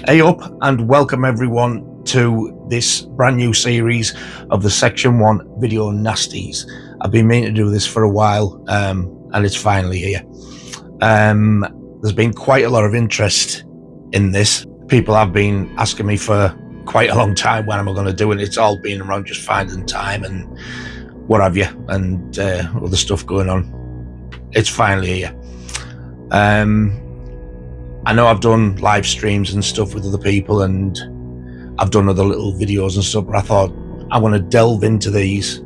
Hey up and welcome everyone to this brand new series of the Section 1 video Nasties. I've been meaning to do this for a while and it's finally here. There's been quite a lot of interest in this. People have been asking me for quite a long time when am I going to do it. It's all been around just finding time and what have you, and other stuff going on. It's finally here. I know I've done live streams and stuff with other people and I've done other little videos and stuff, but I thought I want to delve into these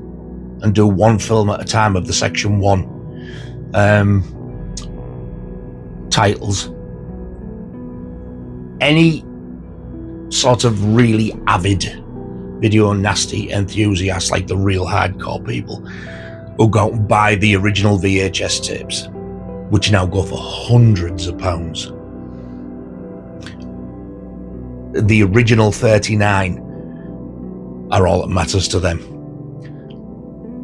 and do one film at a time of the Section 1 titles. Any sort of really avid video nasty enthusiasts, like the real hardcore people who go out and buy the original VHS tapes, which now go for hundreds of pounds. The original 39 are all that matters to them.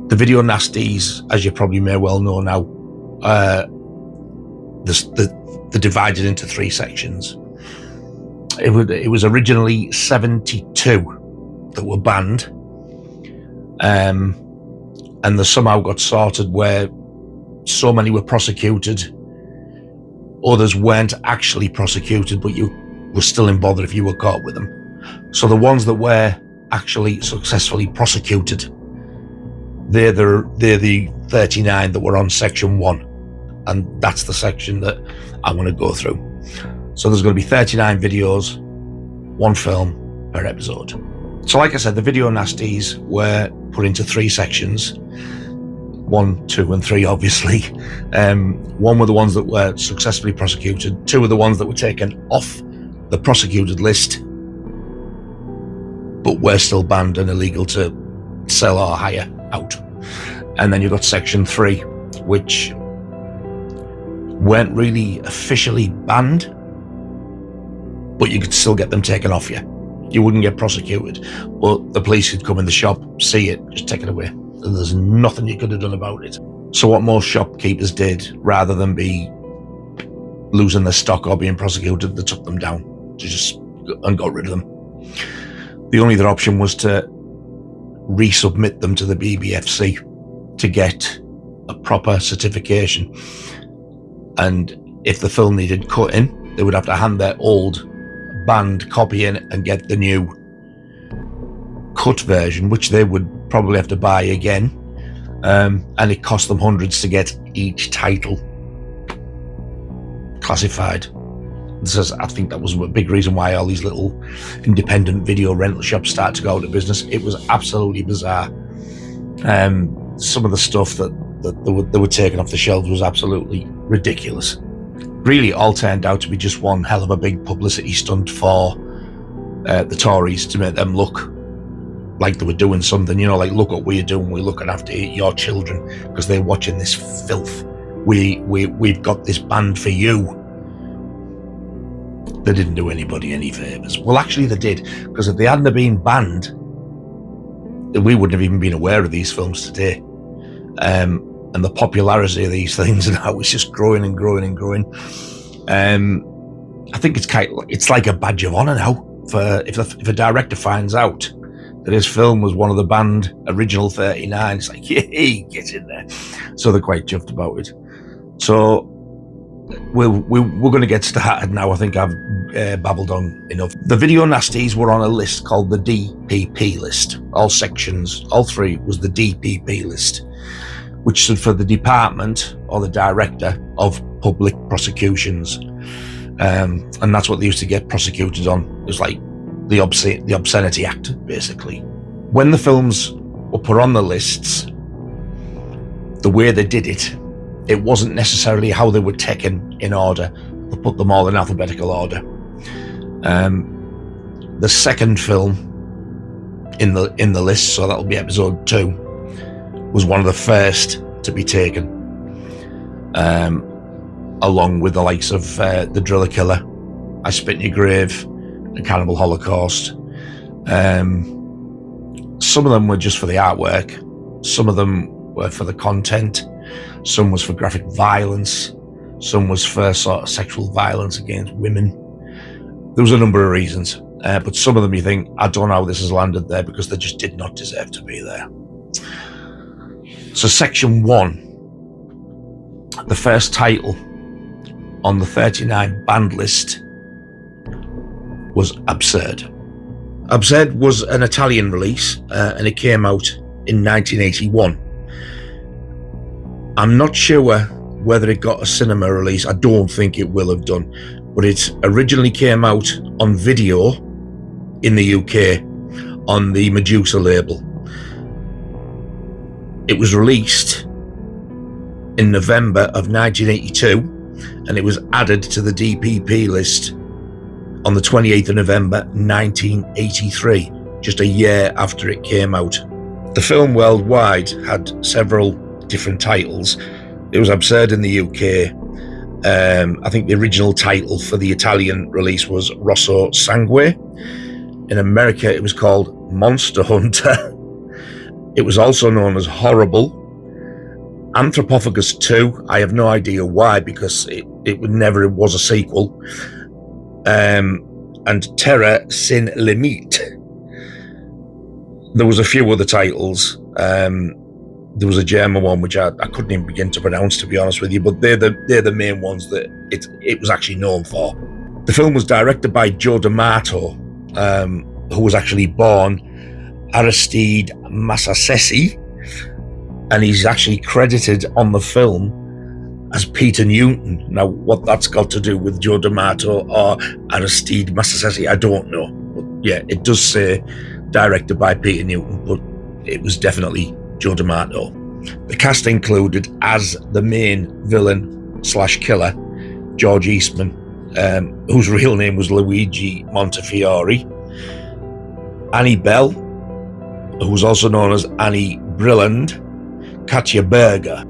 The video nasties, as you probably may well know now, they're divided into three sections. It was originally 72 that were banned, and they somehow got sorted where so many were prosecuted, others weren't actually prosecuted, but you were still in bother if you were caught with them. So the ones that were actually successfully prosecuted, they're the 39 that were on Section 1, and that's the section that I want to go through. So there's going to be 39 videos, one film per episode. So like I said, the video nasties were put into three sections. 1, 2 and 3 obviously. One were the ones that were successfully prosecuted, 2 were the ones that were taken off the prosecuted list but were still banned and illegal to sell or hire out. And then you've got Section 3, which weren't really officially banned, but you could still get them taken off you. You wouldn't get prosecuted, but the police could come in the shop, see it, just take it away, and there's nothing you could have done about it. So what most shopkeepers did, rather than be losing their stock or being prosecuted, they took them down and got rid of them. The only other option was to resubmit them to the BBFC to get a proper certification, and if the film needed cutting, they would have to hand their old banned copy in and get the new cut version, which they would probably have to buy again, and it cost them hundreds to get each title classified. I think that was a big reason why all these little independent video rental shops started to go out of business. It was absolutely bizarre. Some of the stuff that they were taking off the shelves was absolutely ridiculous. Really, it all turned out to be just one hell of a big publicity stunt for the Tories to make them look like they were doing something, you know, like, look what we're doing, we're looking after your children because they're watching this filth. We've got this banned for you. They didn't do anybody any favours. Well, actually they did, because if they hadn't been banned, we wouldn't have even been aware of these films today. And the popularity of these things now is just growing and growing and growing. I think it's like a badge of honour now for if a director finds out that his film was one of the banned original 39. It's like, yay, get in there. So they're quite chuffed about it. So we're going to get started now. I think I've babbled on enough. The video nasties were on a list called the DPP list. All sections, all three, was the DPP list, which stood for the Department or the Director of Public Prosecutions. And that's what they used to get prosecuted on. It was like the Obscenity Act, basically. When the films were put on the lists, the way they did it, it wasn't necessarily how they were taken in order. They put them all in alphabetical order. The second film in the list, so that'll be episode 2, was one of the first to be taken, along with the likes of The Driller Killer, I Spit in Your Grave, and Cannibal Holocaust. Some of them were just for the artwork, some of them were for the content, some was for graphic violence, some was for sort of sexual violence against women. There was a number of reasons, but some of them you think, I don't know how this has landed there, because they just did not deserve to be there. So section 1, the first title on the 39 banned list was Absurd. Absurd was an Italian release, and it came out in 1981. I'm not sure whether it got a cinema release. I don't think it will have done, but it originally came out on video in the UK on the Medusa label. It was released in November of 1982, and it was added to the DPP list on the 28th of November 1983, just a year after it came out. The film worldwide had several different titles. It was Absurd in the UK. I think the original title for the Italian release was Rosso Sangue. In America, it was called Monster Hunter. It was also known as Horrible. Anthropophagus 2, I have no idea why, because it never was a sequel. And Terror Sin Limite. There was a few other titles. There was a German one which I couldn't even begin to pronounce, to be honest with you, but they're the main ones that it was actually known for. The film was directed by Joe D'Amato, who was actually born Aristide Massasesi, and he's actually credited on the film as Peter Newton. Now, what that's got to do with Joe D'Amato or Aristide Massasesi, I don't know. But yeah, it does say directed by Peter Newton, but it was definitely Joe D'Amato. The cast included, as the main villain / killer, George Eastman, whose real name was Luigi Montefiore, Annie Bell, who was also known as Annie Brilland, Katja Berger.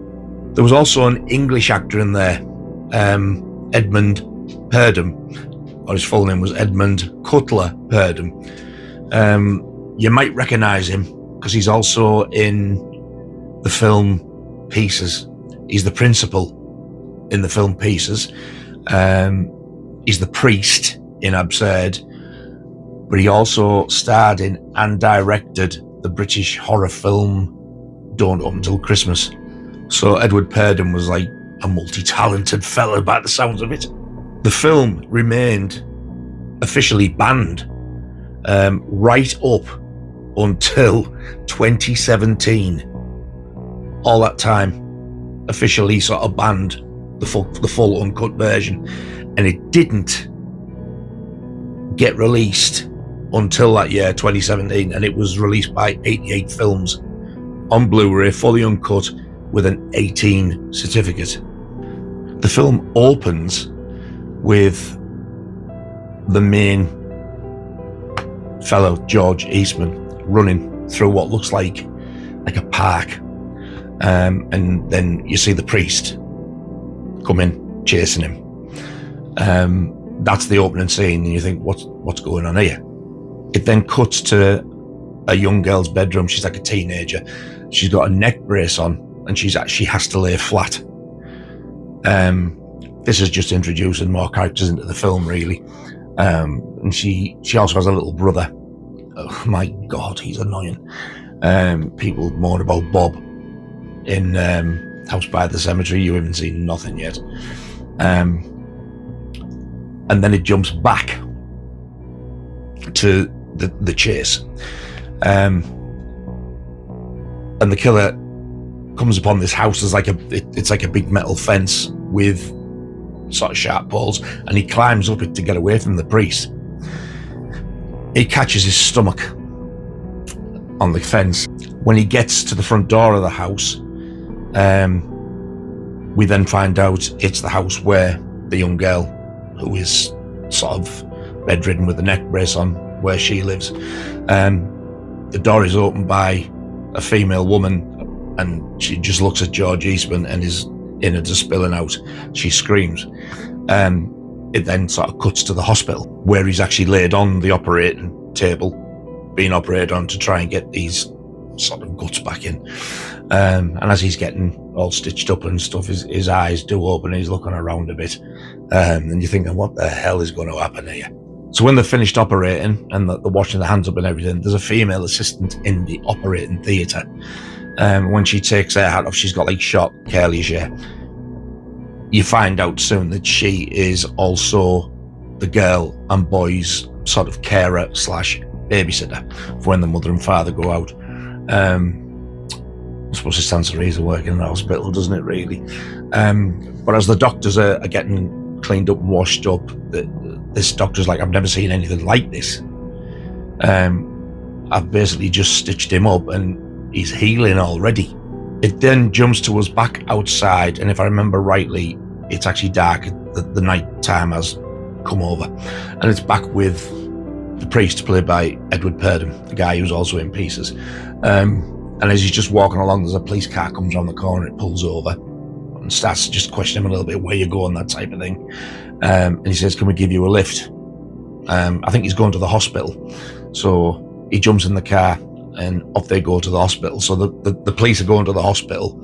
There was also an English actor in there, Edmund Purdom, or his full name was Edmund Cutler Purdom. You might recognise him because he's also in the film Pieces. He's the principal in the film Pieces. He's the priest in Absurd, but he also starred in and directed the British horror film Don't Open Till Christmas. So Edward Purdom was like a multi-talented fella by the sounds of it. The film remained officially banned right up until 2017. All that time, officially sort of banned the full uncut version, and it didn't get released until that year, 2017, and it was released by 88 Films on Blu-ray, fully uncut, with an 18 certificate. The film opens with the main fellow, George Eastman, running through what looks like a park, and then you see the priest come in chasing him. That's the opening scene, and you think, what's going on here? It then cuts to a young girl's bedroom. She's like a teenager. She's got a neck brace on, and she has to lay flat. This is just introducing more characters into the film, really. And she also has a little brother. Oh my God, he's annoying. People moan about Bob in House by the Cemetery. You haven't seen nothing yet. And then it jumps back to the chase. And the killer comes upon this house. There's it's like a big metal fence with sort of sharp poles, and he climbs up it to get away from the priest. He catches his stomach on the fence. When he gets to the front door of the house, we then find out it's the house where the young girl, who is sort of bedridden with the neck brace on, where she lives. The door is opened by a female woman, and she just looks at George Eastman, and his innards are spilling out. She screams. It then sort of cuts to the hospital, where he's actually laid on the operating table, being operated on to try and get these sort of guts back in. And as he's getting all stitched up and stuff, his eyes do open, and he's looking around a bit. And you're thinking, what the hell is going to happen here? So when they're finished operating and they're washing their hands up and everything, there's a female assistant in the operating theatre. When she takes her hat off, she's got like short curly hair. You find out soon that she is also the girl and boy's sort of carer / babysitter for when the mother and father go out. I suppose it stands to reason working in a hospital, doesn't it, really? But as the doctors are getting cleaned up and washed up, this doctor's like, I've never seen anything like this. I've basically just stitched him up and he's healing already. It then jumps to us back outside, and if I remember rightly, it's actually dark. The night time has come over, and it's back with the priest, played by Edward Purdom, the guy who's also in Pieces. And as he's just walking along, there's a police car comes around the corner, it pulls over and starts to just question him a little bit, where you going, that type of thing. And he says, can we give you a lift? I think he's going to the hospital. So he jumps in the car and off they go to the hospital. So the police are going to the hospital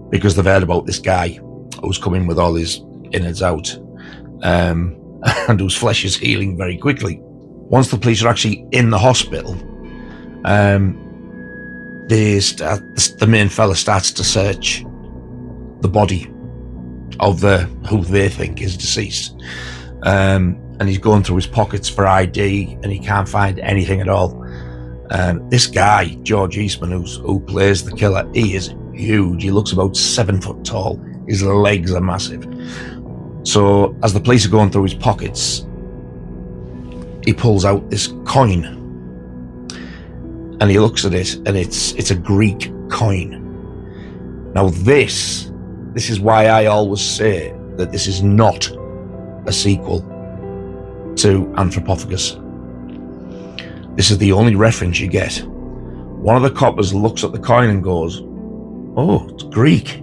because they've heard about this guy who's coming with all his innards out, and whose flesh is healing very quickly. Once the police are actually in the hospital, the main fella starts to search the body of who they think is deceased, and he's going through his pockets for ID, and he can't find anything at all. This guy, George Eastman, who plays the killer, he is huge. He looks about 7 foot tall. His legs are massive. So as the police are going through his pockets, he pulls out this coin, and he looks at it, and it's a Greek coin. Now this is why I always say that this is not a sequel to Anthropophagus. This is the only reference you get. One of the coppers looks at the coin and goes, oh, it's Greek.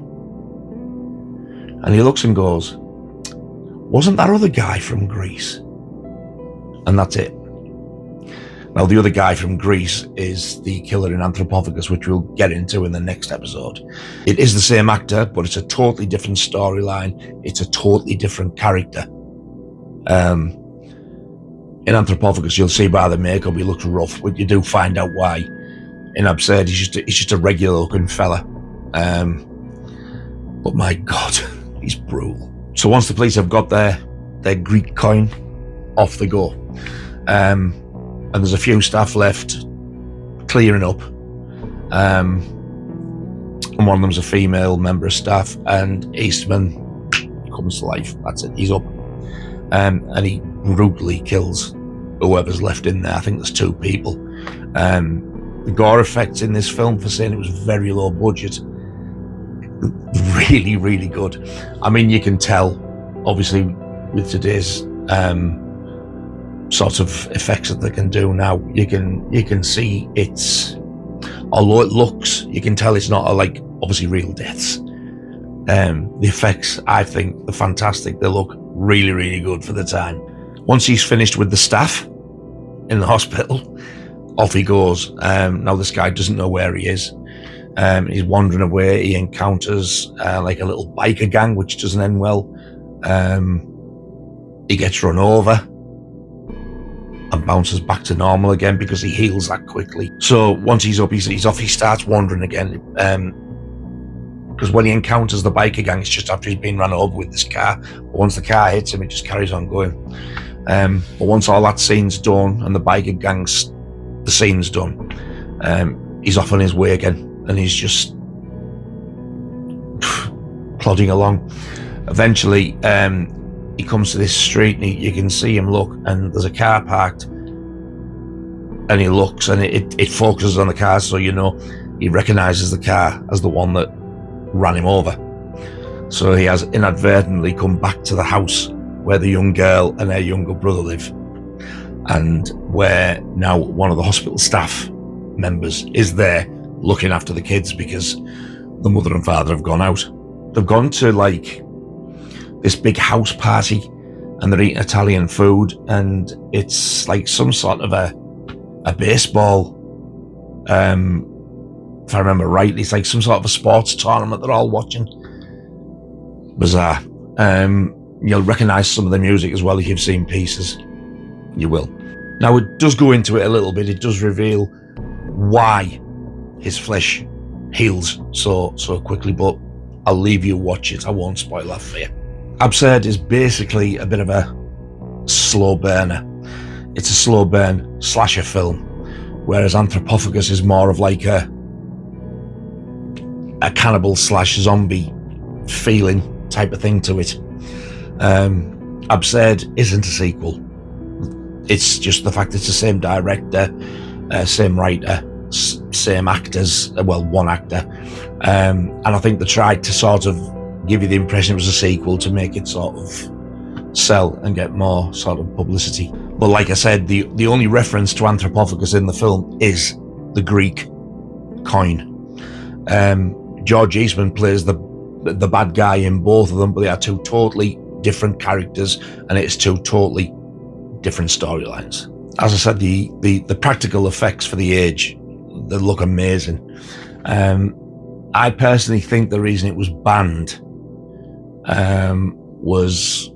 And he looks and goes, wasn't that other guy from Greece? And that's it. Now, the other guy from Greece is the killer in Anthropophagus, which we'll get into in the next episode. It is the same actor, but it's a totally different storyline. It's a totally different character. In Anthropophagus, you'll see by the makeup, he looks rough, but you do find out why. In Absurd, he's just a regular looking fella. But my God, he's brutal. So once the police have got their Greek coin, off they go. And there's a few staff left clearing up. And one of them's a female member of staff, and Eastman comes to life. That's it, he's up. And he brutally kills whoever's left in there. I think there's 2 people. The gore effects in this film, for saying it was very low budget, really, really good. I mean, you can tell, obviously, with today's sort of effects that they can do now, you can see it's, although it looks, you can tell it's not obviously real deaths. The effects, I think, are fantastic. They look really, really good for the time. Once he's finished with the staff in the hospital, off he goes. Now this guy doesn't know where he is. He's wandering away. He encounters like a little biker gang, which doesn't end well. He gets run over and bounces back to normal again because he heals that quickly. So once he's up, he's off. He starts wandering again. Because when he encounters the biker gang, it's just after he's been run over with this car. But once the car hits him, it just carries on going. But once all that scene's done and the biker gang's, the scene's done, he's off on his way again, and he's just plodding along. Eventually, he comes to this street, and you can see him look, and there's a car parked, and he looks, and it focuses on the car, so you know he recognises the car as the one that ran him over. So he has inadvertently come back to the house where the young girl and her younger brother live, and where now one of the hospital staff members is there looking after the kids because the mother and father have gone out. They've gone to like this big house party, and they're eating Italian food, and it's like some sort of a baseball, if I remember rightly, it's like some sort of a sports tournament they're all watching. Bizarre. You'll recognise some of the music as well if you've seen Pieces. You will. Now, it does go into it a little bit. It does reveal why his flesh heals so quickly, but I'll leave you watch it. I won't spoil that for you. Absurd is basically a bit of a slow burner. It's a slow burn slasher film, whereas Anthropophagus is more of like a cannibal / zombie feeling type of thing to it. Absurd isn't a sequel. It's just the fact it's the same director, same writer, same actors, well, one actor. And I think they tried to sort of give you the impression it was a sequel to make it sort of sell and get more sort of publicity. But like I said, the only reference to Anthropophagus in the film is the Greek coin. George Eastman plays the bad guy in both of them, but they are two totally different characters, and it's two totally different storylines. As I said, the practical effects for the age, they look amazing. I personally think the reason it was banned was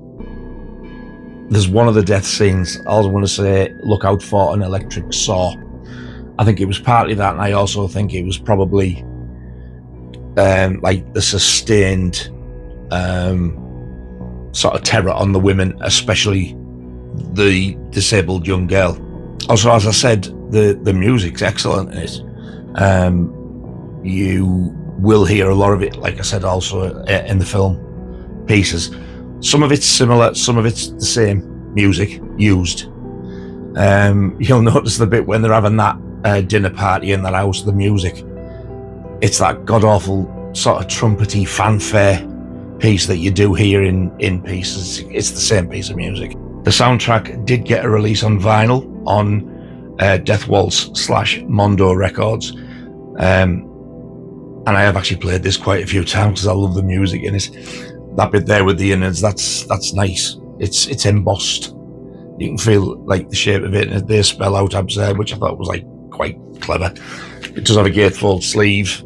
there's one of the death scenes. I also want to say, look out for an electric saw. I think it was partly that, and I also think it was probably like the sustained sort of terror on the women, especially the disabled young girl. Also, as I said, the music's excellent in it. You will hear a lot of it, like I said, also in the film pieces. Some of it's similar, some of it's the same music used. You'll notice the bit when they're having that dinner party in that house, the music, it's that god-awful sort of trumpety fanfare piece that you do hear in pieces. It's the same piece of music. The soundtrack did get a release on vinyl on Death Waltz / Mondo Records. And I have actually played this quite a few times because I love the music in it. That bit there with the innards, that's nice. It's embossed. You can feel like the shape of it, and they spell out absurd, which I thought was like quite clever. It does have a gatefold sleeve,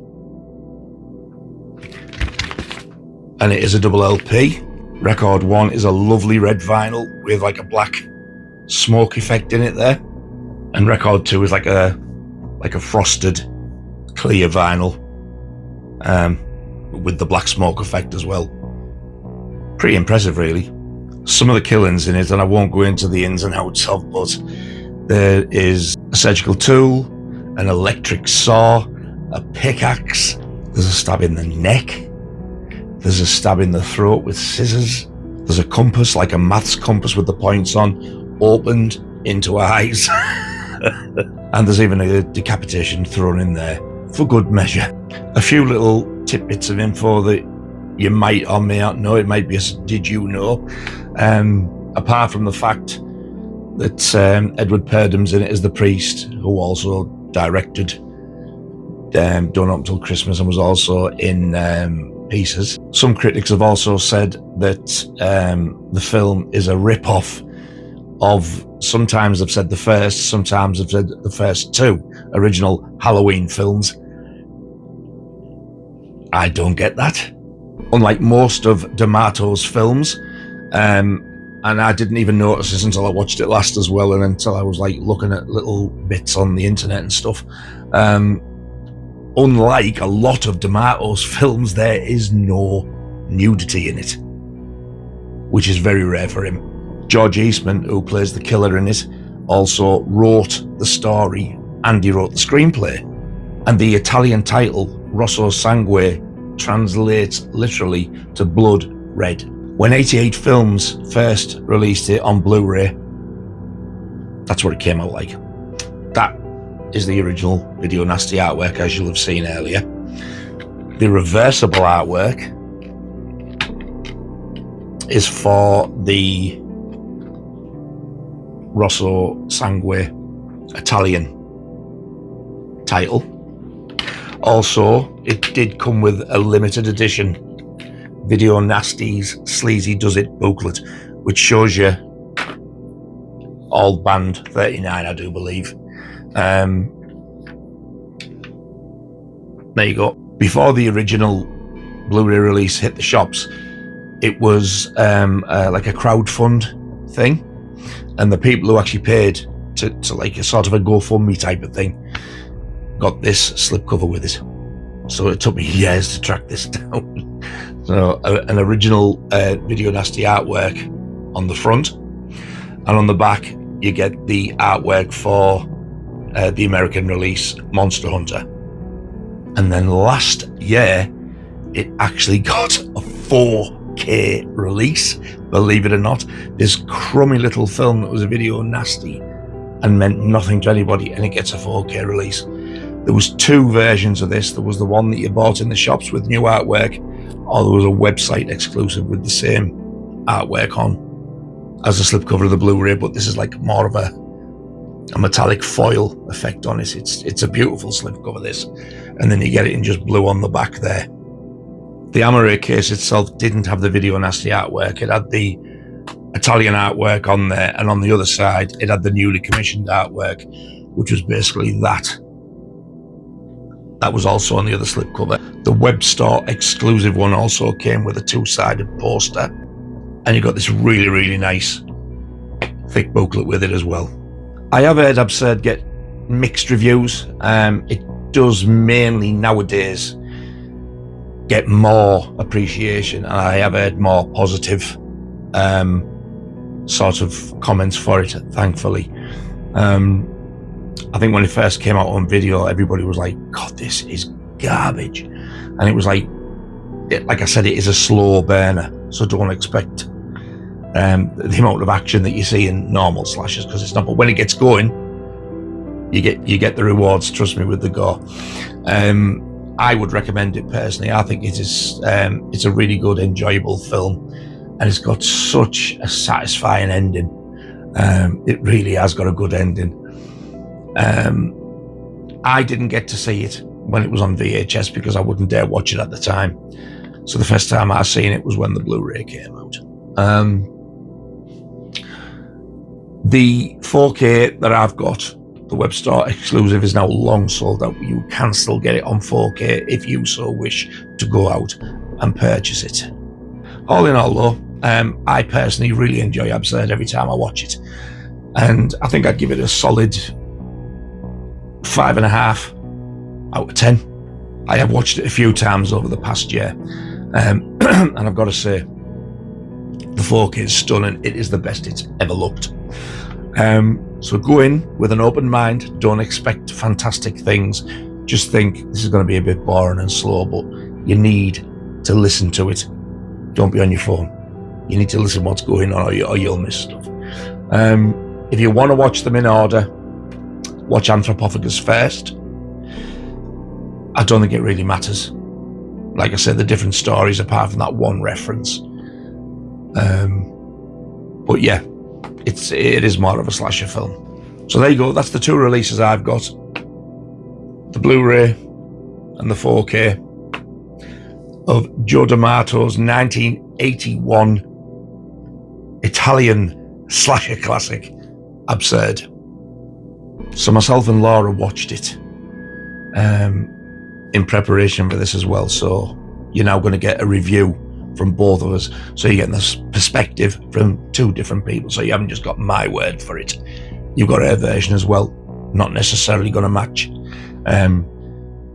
and it is a double LP. Record 1 is a lovely red vinyl with like a black smoke effect in it there, and record 2 is like a frosted clear vinyl with the black smoke effect as well. Pretty impressive, really. Some of the killings in it, and I won't go into the ins and outs of, but there is a surgical tool, an electric saw, a pickaxe, there's a stab in the neck, there's a stab in the throat with scissors, there's a compass, like a maths compass with the points on, opened into eyes, and there's even a decapitation thrown in there for good measure. A few little tidbits of info that you might or may not know. It might be a did you know? Apart from the fact that Edward Purdam's in it as the priest, who also directed Don't Up Till Christmas and was also in Pieces. Some critics have also said that the film is a rip-off of, sometimes they've said the first, sometimes they've said the first two original Halloween films. I don't get that. Unlike most of D'Amato's films, and I didn't even notice this until I watched it last as well, and until I was like looking at little bits on the internet and stuff. Unlike a lot of D'Amato's films, there is no nudity in it, which is very rare for him. George Eastman, who plays the killer in it, also wrote the story and he wrote the screenplay. And the Italian title, Rosso Sangue, translates literally to blood red. When 88 Films first released it on Blu-ray, that's what it came out like. That is the original Video Nasty artwork, as you'll have seen earlier. The reversible artwork is for the Rosso Sangue Italian title. Also, it did come with a limited edition Video Nasties Sleazy Does It booklet, which shows you all band 39, I do believe. There you go. Before the original Blu-ray release hit the shops, it was like a crowdfund thing, and the people who actually paid to like a sort of a GoFundMe type of thing, got this slipcover with it. So it took me years to track this down. So an original Video Nasty artwork on the front, and on the back you get the artwork for the American release Monster Hunter. And then last year it actually got a 4K release, believe it or not. This crummy little film that was a Video Nasty and meant nothing to anybody, and it gets a 4K release. There was 2 versions of this. There was the one that you bought in the shops with new artwork, or there was a website exclusive with the same artwork on as the slipcover of the Blu-ray, but this is like more of a metallic foil effect on it. It's a beautiful slipcover, this, and then you get it in just blue on the back there. The Amore case itself didn't have the Video Nasty artwork. It had the Italian artwork on there, and on the other side it had the newly commissioned artwork, which was basically that was also on the other slipcover. The web store exclusive one also came with a 2-sided poster, and you got this really, really nice thick booklet with it as well. I have heard Absurd get mixed reviews. It does mainly nowadays get more appreciation, and I have heard more positive sort of comments for it, thankfully. I think when it first came out on video, everybody was like, God, this is garbage. And it was like I said, it is a slow burner, so don't expect the amount of action that you see in normal slashers, because it's not. But when it gets going, you get the rewards, trust me, with the gore. I would recommend it personally. I think it is it's a really good, enjoyable film, and it's got such a satisfying ending. It really has got a good ending. I didn't get to see it when it was on VHS because I wouldn't dare watch it at the time. So the first time I seen it was when the Blu-ray came out. The 4K that I've got, the web store exclusive, is now long sold out. You can still get it on 4K if you so wish to go out and purchase it. All in all though, I personally really enjoy Absurd every time I watch it, and I think I'd give it a solid 5.5 out of 10. I have watched it a few times over the past year, and I've got to say, the 4K is stunning. It is the best it's ever looked. So go in with an open mind. Don't expect fantastic things. Just think this is going to be a bit boring and slow, but you need to listen to it. Don't be on your phone. You need to listen what's going on, or you'll miss stuff. If you want to watch them in order, watch Anthropophagus first. I don't think it really matters. Like I said, the different stories apart from that one reference. But yeah, it is more of a slasher film. So there you go. That's the 2 releases I've got: the Blu-ray and the 4K of Joe D'Amato's 1981 Italian slasher classic, Absurd. So myself and Laura watched it in preparation for this as well. So you're now going to get a review from both of us. So you're getting this perspective from 2 different people. So you haven't just got my word for it. You've got her version as well. Not necessarily going to match.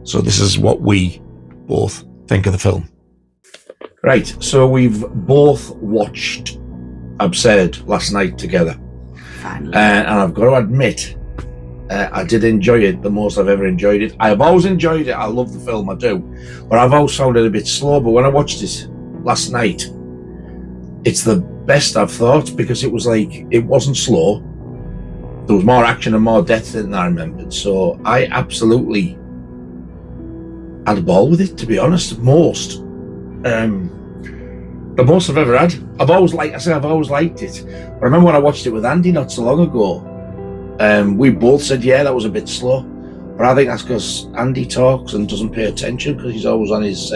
So this is what we both think of the film. Right, so we've both watched Absurd last night together. And I've got to admit, I did enjoy it the most I've ever enjoyed it. I have always enjoyed it. I love the film, I do. But I've always found it a bit slow. But when I watched it last night, it's the best I've thought, because it was like, it wasn't slow. There was more action and more death than I remembered. So I absolutely had a ball with it, to be honest. The most I've ever had. I've always liked it. I remember when I watched it with Andy not so long ago, we both said, yeah, that was a bit slow. But I think that's because Andy talks and doesn't pay attention, because he's always on his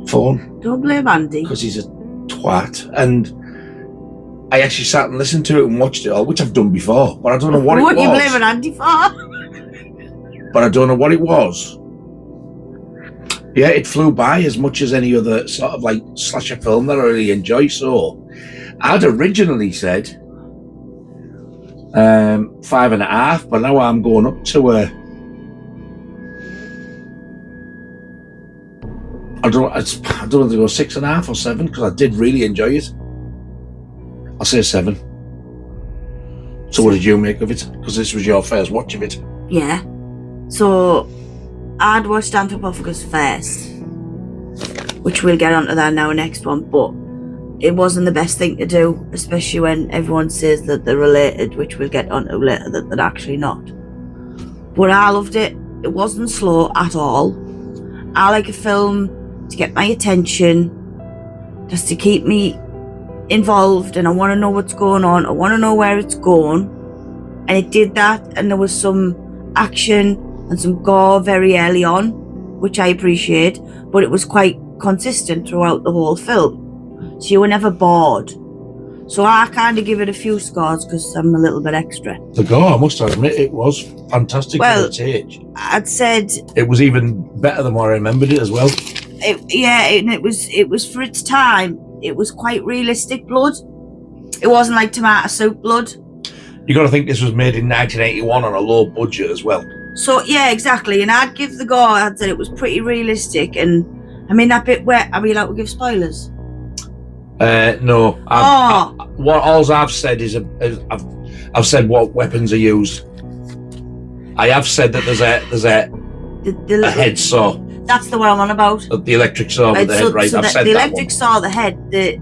phone. Don't blame Andy. Because he's a twat. And I actually sat and listened to it and watched it all, which I've done before, but I don't know what it was. What are you blaming Andy for? But I don't know what it was. Yeah, it flew by as much as any other sort of like slasher film that I really enjoy. So I'd originally said 5.5, but now I'm going up to a. I don't know if to go 6.5 or 7 because I did really enjoy it. I'll say 7. So what did you make of it? Because this was your first watch of it. Yeah. So I'd watched Anthropophagus first, which we'll get onto that now next one, but it wasn't the best thing to do, especially when everyone says that they're related, which we'll get onto later, that they're actually not. But I loved it. It wasn't slow at all. I like a film to get my attention, just to keep me involved, and I want to know what's going on. I want to know where it's going, and it did that. And there was some action and some gore very early on, which I appreciate, but it was quite consistent throughout the whole film, so you were never bored. So I kind of give it a few scores because I'm a little bit extra. The gore, I must admit, it was fantastic for its age. I'd said it was even better than what I remembered it as well. It was for its time. It was quite realistic blood. It wasn't like tomato soup blood. You got to think this was made in 1981 on a low budget as well. So yeah, exactly. And I'd give the gore. I'd said it was pretty realistic. And I mean that bit where are we allowed to give spoilers? No. What all I've said is I've said what weapons are used. I have said that there's a head saw. That's the one I'm on about. The electric saw with the head, right? I've said the that electric saw, the head, the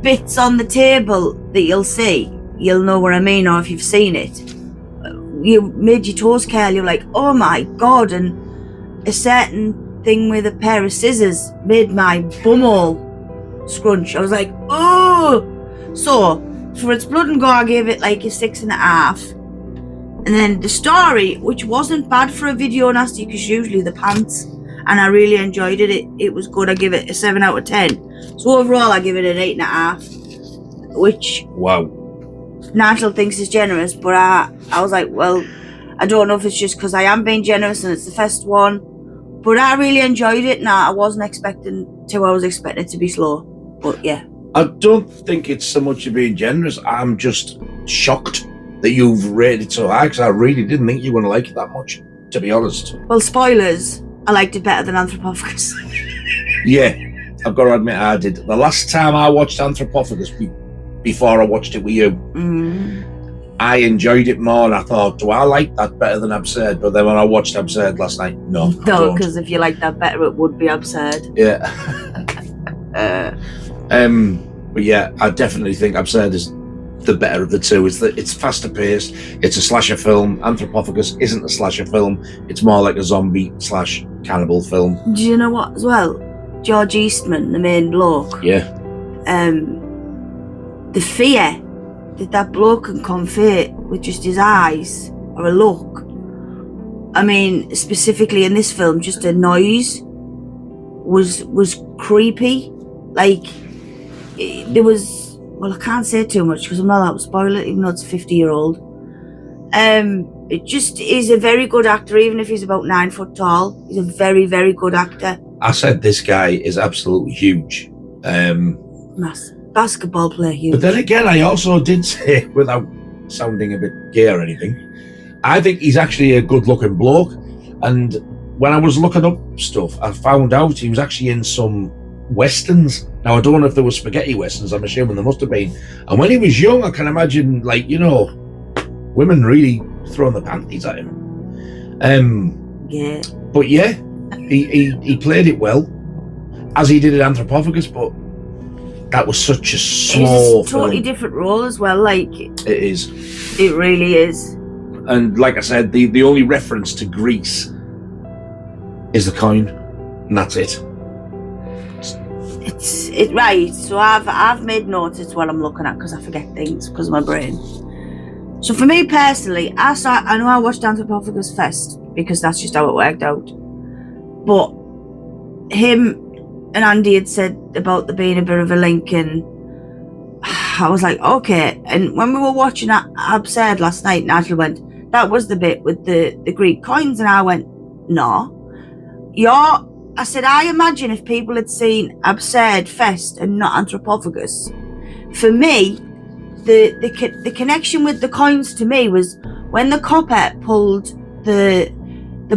bits on the table that you'll see, you'll know what I mean, or if you've seen it. You made your toes curl. You're like, oh my god! And a certain thing with a pair of scissors made my bumhole scrunch. I was like, oh! So for its blood and gore, I gave it like a 6.5. And then the story, which wasn't bad for a video nasty, because usually the pants, and I really enjoyed it. It was good. I give it a 7 out of 10. So overall, I give it an 8.5, which Nigel thinks is generous, but I was like, well, I don't know if it's just because I am being generous and it's the first one, but I really enjoyed it. Now I wasn't expecting to. I was expecting it to be slow, but yeah. I don't think it's so much of being generous. I'm just shocked that you've rated it so high, because I really didn't think you were going to like it that much, to be honest. Well, spoilers, I liked it better than Anthropophagus. Yeah, I've got to admit I did. The last time I watched Anthropophagus, before I watched it with you, I enjoyed it more, and I thought, do I like that better than Absurd? But then when I watched Absurd last night, no, because if you like that better, it would be Absurd. Yeah. But yeah, I definitely think Absurd is the better of the two. It's faster paced. It's a slasher film. Anthropophagus isn't a slasher film. It's more like a zombie/cannibal film. Do you know what as well? George Eastman, the main bloke. Yeah. The fear that bloke can convey with just his eyes or a look. I mean, specifically in this film, just a noise was creepy. Like there was. Well, I can't say too much because I'm not allowed to spoil it, even though it's a 50-year-old. It just is a very good actor, even if he's about 9 foot tall. He's a very, very good actor. I said this guy is absolutely huge. Basketball player huge. But then again, I also did say, without sounding a bit gay or anything, I think he's actually a good-looking bloke. And when I was looking up stuff, I found out he was actually in some westerns. Now I don't know if there were spaghetti westerns. I'm assuming there must have been. And when he was young, I can imagine, like, you know, women really throwing the panties at him. Yeah. But yeah, he played it well, as he did in Anthropophagus. But that was such a small it's a totally different role as well. Like it is. It really is. And like I said, the only reference to Greece is the coin, and that's it. It's right. So I've made notes. It's what I'm looking at because I forget things because of my brain. So for me personally, I know I watched Anthropophagus first because that's just how it worked out. But him and Andy had said about there being a bit of a link, and I was like, okay. And when we were watching Absurd last night, Nigel went, that was the bit with the Greek coins, and I went, no. I said, I imagine if people had seen Absurd first and not Anthropophagus, for me, the connection with the coins to me was when the copper pulled the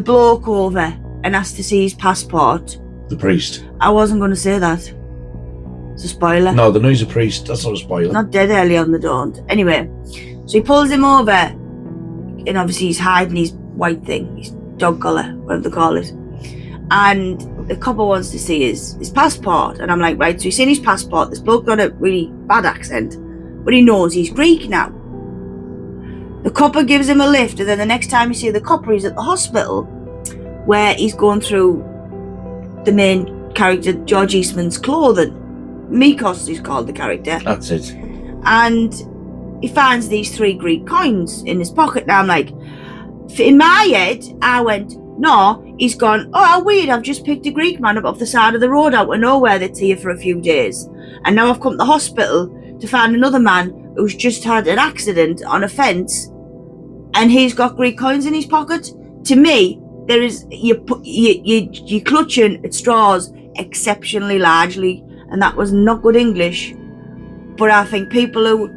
bloke over and asked to see his passport. The priest. I wasn't going to say that. It's a spoiler. No, the news a priest. That's not a spoiler. Not dead early on, they don't. Anyway, so he pulls him over, and obviously he's hiding his white thing, his dog collar, whatever they call it. And the copper wants to see his passport. And I'm like, right, so he's seen his passport. This bloke got a really bad accent, but he knows he's Greek now. The copper gives him a lift, and then the next time you see the copper, he's at the hospital where he's going through the main character, George Eastman's clothing. Mikos is called the character. That's it. And he finds these 3 Greek coins in his pocket. Now I'm like, in my head, I went, no, he's gone, oh, how weird, I've just picked a Greek man up off the side of the road out of nowhere that's here for a few days. And now I've come to the hospital to find another man who's just had an accident on a fence and he's got Greek coins in his pocket. To me, there is, you're clutching at straws exceptionally largely, and that was not good English. But I think people who,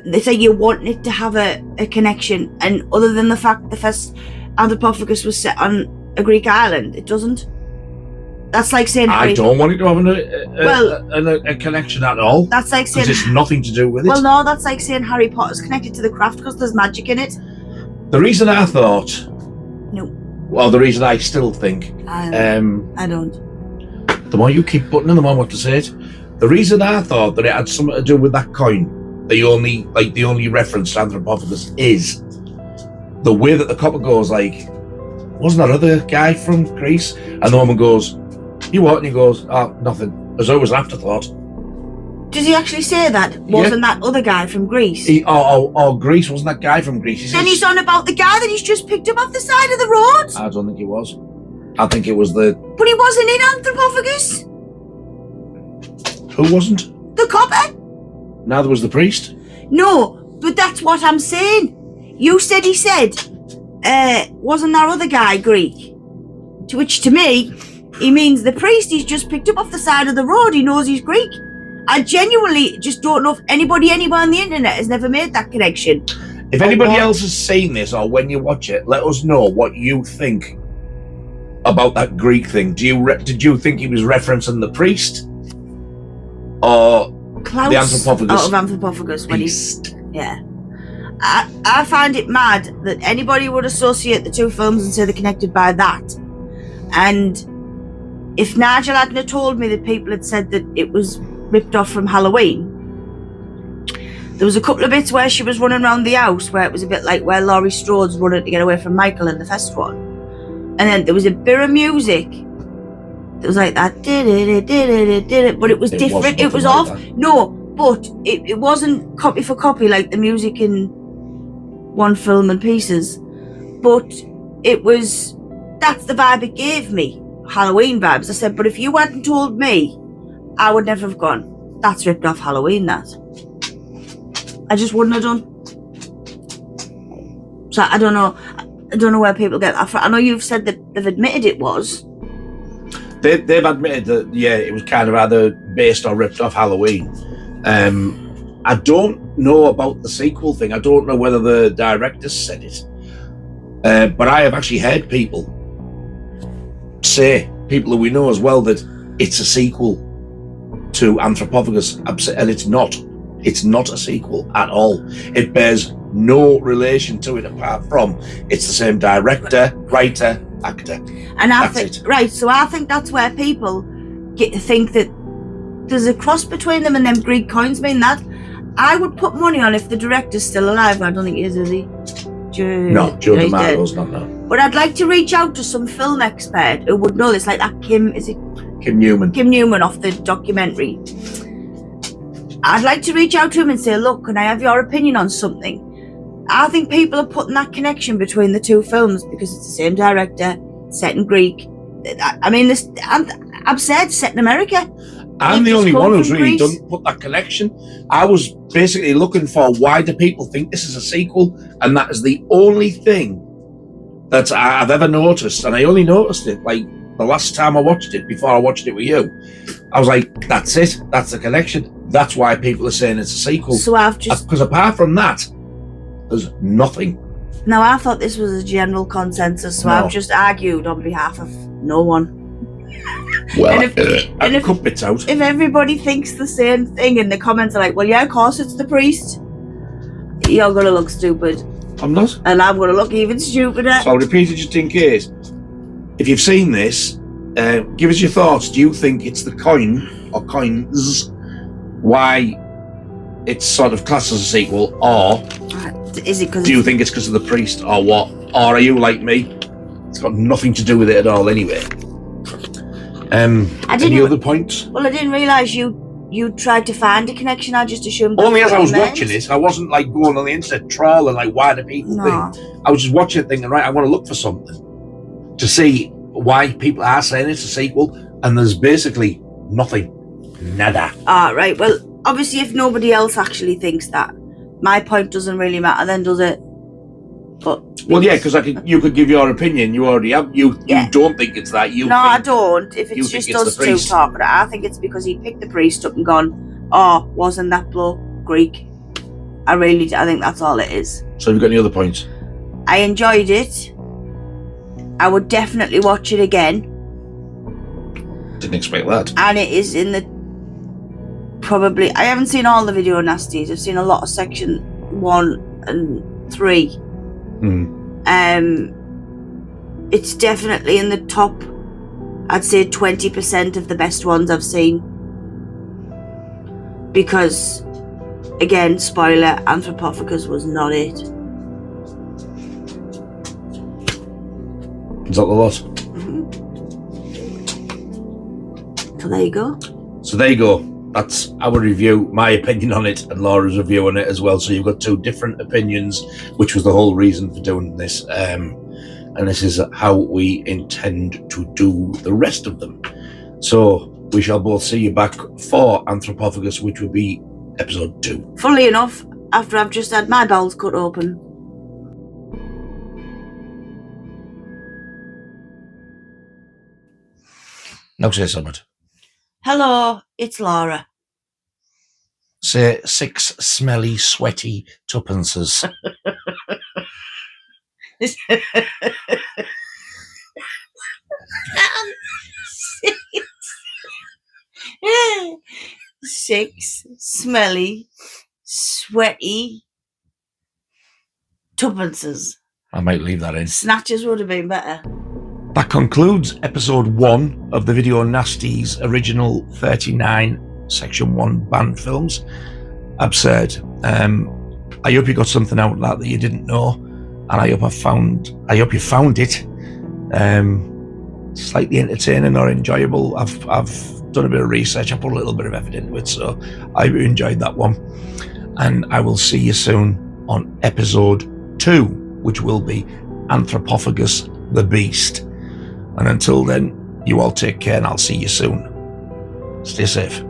they say you want it to have a connection, and other than the fact the first Anthropophagus was set on a Greek island, it doesn't. That's like saying I don't want it to have a connection at all. That's like saying it's nothing to do with it. Well, no, that's like saying Harry Potter's connected to the craft because there's magic in it. The reason I thought, no. Well, the reason I still think, I don't. The more you keep putting in, the more I want to say it. The reason I thought that it had something to do with that coin, the only reference to Anthropophagus, is the way that the copper goes, like, wasn't that other guy from Greece? And the woman goes, you what? And he goes, oh, nothing. As though it was an afterthought. Does he actually say that? Wasn't that other guy from Greece? Greece, wasn't that guy from Greece? Then he's on about the guy that he's just picked up off the side of the road? I don't think he was. I think it was the... But he wasn't in Anthropophagus. Who wasn't? The copper. Neither was the priest. No, but that's what I'm saying. You said he said, wasn't that other guy Greek? To which, to me, he means the priest he's just picked up off the side of the road. He knows he's Greek. I genuinely just don't know if anybody on the internet has never made that connection. If anybody else has seen this, or when you watch it, let us know what you think about that Greek thing. Did you think he was referencing the priest or Klaus the Anthropophagus? Out of Anthropophagus when he's I find it mad that anybody would associate the two films and say they're connected by that. And if Nigel hadn't told me that people had said that it was ripped off from Halloween, there was a couple of bits where she was running around the house where it was a bit like where Laurie Strode's running to get away from Michael in the first one. And then there was a bit of music that was like that, but it was different. It was off. No, but it wasn't copy for copy like the music in one film and pieces. But it was, that's the vibe it gave me, Halloween vibes. I said, but if you hadn't told me, I would never have gone, that's ripped off Halloween, that. I just wouldn't have done. So I don't know where people get that from. I know you've said that they've admitted it was. They've admitted that, yeah, it was kind of either based or ripped off Halloween. I don't know about the sequel thing. I don't know whether the directors said it. But I have actually heard people say, people who we know as well, that it's a sequel to Anthropophagus, and it's not. It's not a sequel at all. It bears no relation to it apart from it's the same director, writer, actor. And I think, right, so I think that's where people think that there's a cross between them and them Greek coins mean that. I would put money on if the director's still alive. I don't think he is he? No, Joe D'Amato's not now. But I'd like to reach out to some film expert who would know this, like that Kim Newman. Kim Newman off the documentary. I'd like to reach out to him and say, look, can I have your opinion on something? I think people are putting that connection between the two films because it's the same director, set in Greek. I mean, I've said set in America. I'm the only one who's really done put that connection. I was basically looking for why do people think this is a sequel, and that is the only thing that I've ever noticed, and I only noticed it like the last time I watched it before I watched it with you. I was like, that's it, that's the connection. That's why people are saying it's a sequel. So I've just... Because apart from that, there's nothing. Now, I thought this was a general consensus, so No. I've just argued on behalf of no one. Well, and if cut bits out. If everybody thinks the same thing and the comments are like, well, yeah, of course it's the priest, you're going to look stupid. I'm not. And I'm going to look even stupider. So I'll repeat it just in case. If you've seen this, give us your thoughts. Do you think it's the coin or coins why it's sort of classed as a sequel, or is it because do you think it's because of the priest, or what? Or are you like me? It's got nothing to do with it at all anyway. Any other points? Well, I didn't realise you tried to find a connection. I just assumed... Only as I was watching it, I wasn't like going on the internet trawling like why do people think. I was just watching it thinking, right, I want to look for something to see why people are saying it's a sequel, and there's basically nothing. Nada. Right, well, obviously if nobody else actually thinks that, my point doesn't really matter then, does it? But well, yeah, because you could give your opinion. You already have. You don't think it's that. I don't. If it's just us two talking, I think it's because he picked the priest up and gone, oh, wasn't that bloke Greek? I think that's all it is. So have you got any other points? I enjoyed it. I would definitely watch it again. Didn't expect that. And it is in the... Probably... I haven't seen all the video nasties. I've seen a lot of section 1 and 3. It's definitely in the top, I'd say 20% of the best ones I've seen. Because, again, spoiler, Anthropophagus was not it. Is that the lot? So there you go. So there you go. That's our review, my opinion on it, and Laura's review on it as well. So you've got two different opinions, which was the whole reason for doing this. And this is how we intend to do the rest of them. So we shall both see you back for Anthropophagus, which will be episode 2. Funnily enough, after I've just had my bowels cut open. Now say something. Hello, it's Laura. Say 6 smelly, sweaty tuppences. 6 smelly, sweaty tuppences. I might leave that in. Snatches would have been better. That concludes episode 1 of the Video Nasties original 39 section 1 banned films. Absurd. I hope you got something out of that you didn't know, and I hope you found it slightly entertaining or enjoyable. I've done a bit of research. I put a little bit of effort into it, so I enjoyed that one. And I will see you soon on episode 2, which will be Anthropophagus the Beast. And until then, you all take care, and I'll see you soon. Stay safe.